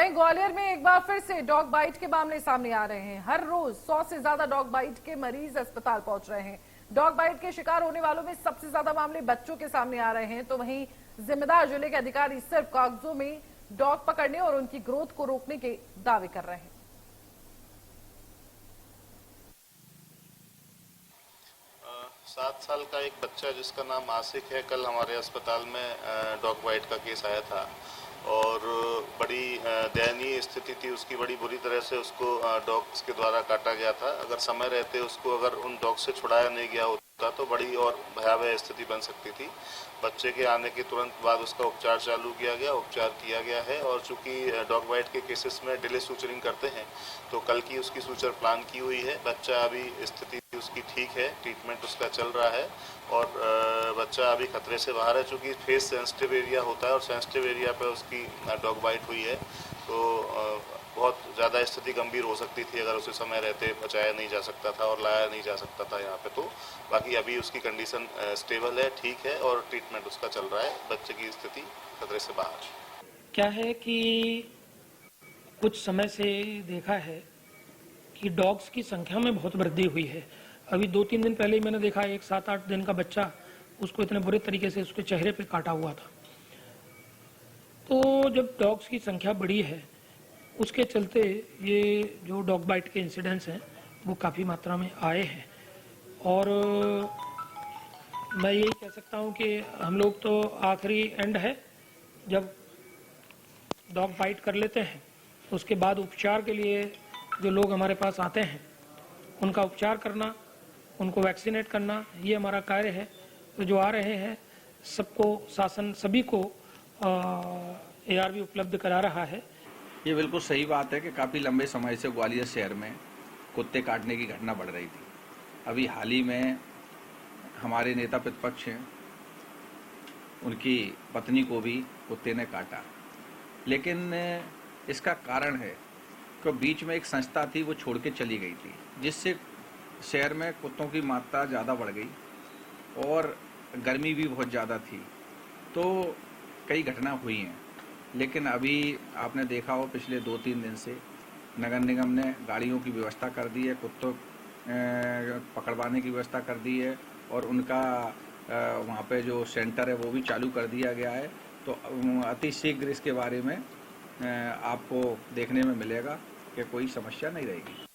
वहीं ग्वालियर में एक बार फिर से डॉग बाइट के मामले सामने आ रहे हैं। हर रोज 100 से ज्यादा डॉग बाइट के मरीज अस्पताल पहुंच रहे हैं। डॉग बाइट के शिकार होने वालों में सबसे ज्यादा मामले बच्चों के सामने आ रहे हैं, तो वहीं जिम्मेदार जिले के अधिकारी सिर्फ कागजों में डॉग पकड़ने और उनकी ग्रोथ को रोकने के दावे कर रहे हैं। 7 साल का एक बच्चा जिसका नाम आसिक है, कल हमारे अस्पताल में डॉग बाइट का केस आया था और बड़ी दयनीय स्थिति थी उसकी। बड़ी बुरी तरह से उसको डॉग्स के द्वारा काटा गया था। अगर समय रहते उसको अगर उन डॉग से छुड़ाया नहीं गया होता तो बड़ी और भयावह स्थिति बन सकती थी। बच्चे के आने के तुरंत बाद उसका उपचार चालू किया गया, उपचार किया गया है और चूंकि डॉग बाइट के केसेस में डिले सूचरिंग करते हैं तो कल की उसकी सूचर प्लान की हुई है। बच्चा अभी स्थिति उसकी ठीक है, ट्रीटमेंट उसका चल रहा है और बच्चा अभी खतरे से बाहर है। चूंकि फेस सेंसिटिव एरिया होता है और सेंसिटिव एरिया पर उसकी डॉग बाइट हुई है तो बहुत ज़्यादा स्थिति गंभीर हो सकती थी अगर उसे समय रहते बचाया नहीं जा सकता था और लाया नहीं जा सकता था यहाँ पे। तो बाकी अभी उसकी कंडीशन स्टेबल है, ठीक है और ट्रीटमेंट उसका चल रहा है। बच्चे की स्थिति खतरे से बाहर। क्या है कि कुछ समय से देखा है कि डॉग्स की संख्या में बहुत वृद्धि हुई है। अभी 2-3 दिन पहले ही मैंने देखा एक 7-8 दिन का बच्चा, उसको इतने बुरे तरीके से उसके चेहरे पे काटा हुआ था। तो जब डॉग्स की संख्या बढ़ी है उसके चलते ये जो डॉग बाइट के इंसिडेंट्स हैं वो काफ़ी मात्रा में आए हैं और मैं यही कह सकता हूँ कि हम लोग तो आखिरी एंड है, जब डॉग बाइट कर लेते हैं उसके बाद उपचार के लिए जो लोग हमारे पास आते हैं उनका उपचार करना, उनको वैक्सीनेट करना, ये हमारा कार्य है। तो जो आ रहे हैं सबको शासन सभी को ARV उपलब्ध करा रहा है। ये बिल्कुल सही बात है कि काफ़ी लंबे समय से ग्वालियर शहर में कुत्ते काटने की घटना बढ़ रही थी। अभी हाल ही में हमारे नेता प्रतिपक्ष हैं, उनकी पत्नी को भी कुत्ते ने काटा। लेकिन इसका कारण है कि बीच में एक संस्था थी वो छोड़ के चली गई थी, जिससे शहर में कुत्तों की मात्रा ज़्यादा बढ़ गई और गर्मी भी बहुत ज़्यादा थी, तो कई घटना हुई हैं। लेकिन अभी आपने देखा हो पिछले 2-3 दिन से नगर निगम ने गाड़ियों की व्यवस्था कर दी है, कुत्तों पकड़वाने की व्यवस्था कर दी है और उनका वहाँ पे जो सेंटर है वो भी चालू कर दिया गया है। तो अति शीघ्र इसके बारे में आपको देखने में मिलेगा कि कोई समस्या नहीं रहेगी।